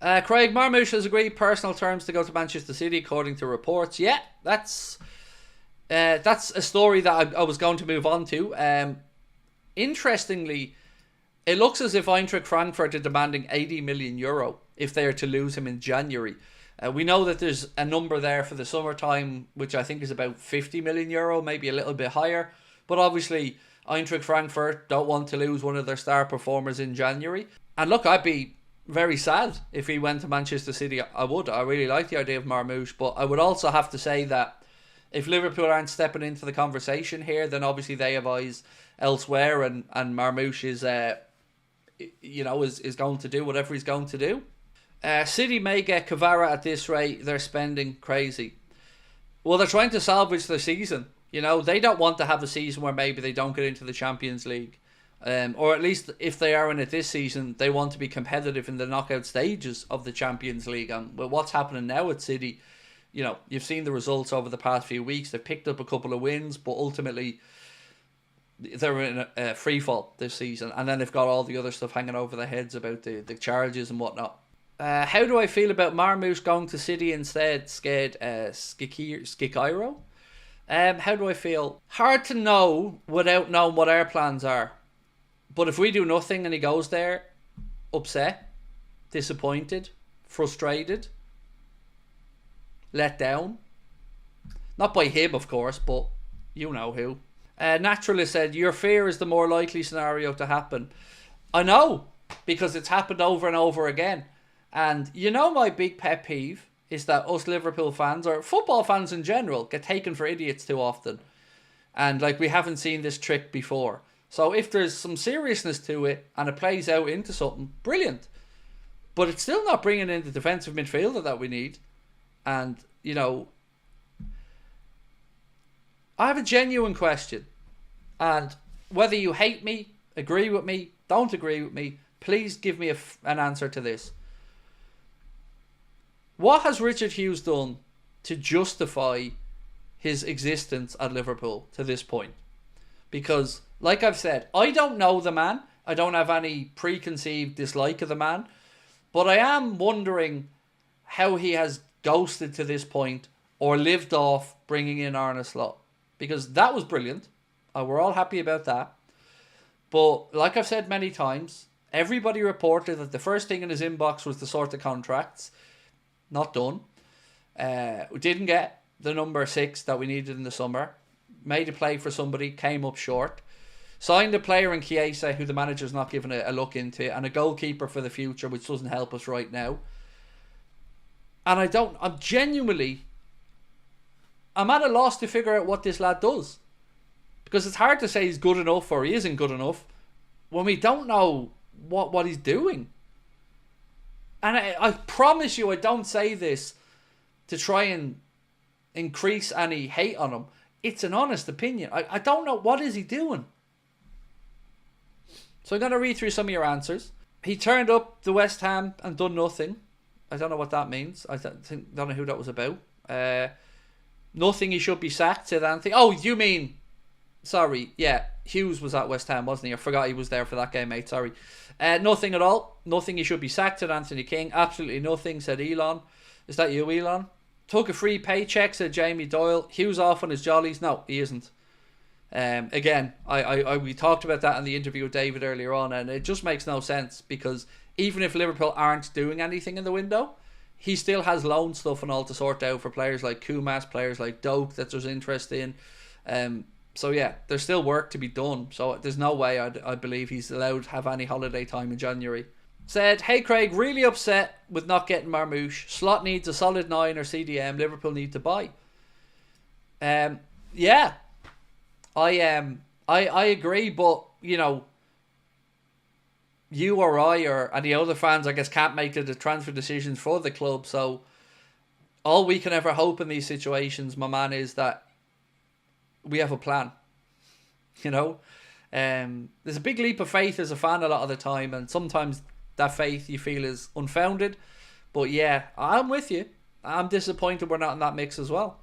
Craig, Marmoush has agreed personal terms to go to Manchester City, according to reports. Yeah, that's a story that I was going to move on to. Interestingly, it looks as if Eintracht Frankfurt are demanding €80 million if they are to lose him in January. We know that there's a number there for the summertime, which I think is about €50 million, maybe a little bit higher. But obviously, Eintracht Frankfurt don't want to lose one of their star performers in January. And look, I'd be very sad if he went to Manchester City. I would. I really like the idea of Marmoush, but I would also have to say that if Liverpool aren't stepping into the conversation here, then obviously they have eyes elsewhere, and Marmoush is going to do whatever he's going to do. City may get Kvara at this rate. They're spending crazy. Well, they're trying to salvage their season. They don't want to have a season where maybe they don't get into the Champions League. Or at least if they are in it this season, they want to be competitive in the knockout stages of the Champions League. And with what's happening now at City, you've seen the results over the past few weeks. They've picked up a couple of wins, but ultimately they're in a free fall this season. And then they've got all the other stuff hanging over their heads about the charges and whatnot. How do I feel about Marmoush going to City instead? Scared Skikairo? How do I feel? Hard to know without knowing what our plans are. But if we do nothing and he goes there, upset, disappointed, frustrated, let down. Not by him, of course, but you know who. Naturalist said, your fear is the more likely scenario to happen. I know, because it's happened over and over again. And my big pet peeve is that us Liverpool fans, or football fans in general, get taken for idiots too often. And we haven't seen this trick before. So if there's some seriousness to it and it plays out into something, brilliant. But it's still not bringing in the defensive midfielder that we need. And, I have a genuine question. And whether you hate me, agree with me, don't agree with me, please give me an answer to this. What has Richard Hughes done to justify his existence at Liverpool to this point? Because, like I've said, I don't know the man. I don't have any preconceived dislike of the man. But I am wondering how he has ghosted to this point or lived off bringing in Arne Slot. Because that was brilliant. We're all happy about that. But, like I've said many times, everybody reported that the first thing in his inbox was the sort of contracts. Not done. We didn't get the number 6 that we needed in the summer. Made a play for somebody, came up short. Signed a player in Chiesa who the manager's not given a look into, and a goalkeeper for the future, which doesn't help us right now. And I'm at a loss to figure out what this lad does. Because it's hard to say he's good enough or he isn't good enough when we don't know what he's doing. And I promise you, I don't say this to try and increase any hate on him. It's an honest opinion. I don't know. What is he doing? So I'm going to read through some of your answers. He turned up the West Ham and done nothing. I don't know what that means. I don't know who that was about. Nothing, he should be sacked, said Anthony. Oh, you mean... Sorry, yeah. Hughes was at West Ham, wasn't he? I forgot he was there for that game, mate. Sorry. Nothing at all. Nothing, he should be sacked, said Anthony King. Absolutely nothing, said Elon. Is that you, Elon? Took a free paycheck, said Jamie Doyle. Hughes off on his jollies. No, he isn't. Again, we talked about that in the interview with David earlier on, and it just makes no sense, because even if Liverpool aren't doing anything in the window, he still has loan stuff and all to sort out for players like Kumas, players like Doak that there's interest in. So yeah, there's still work to be done. So there's no way I believe he's allowed to have any holiday time in January. Said, hey Craig, really upset with not getting Marmoush. Slot needs a solid 9 or CDM. Liverpool need to buy. Yeah, I agree, but you or I or any other fans, I guess, can't make the transfer decisions for the club. So all we can ever hope in these situations, my man, is that we have a plan. There's a big leap of faith as a fan a lot of the time, and sometimes that faith you feel is unfounded. But yeah, I'm with you. I'm disappointed we're not in that mix as well.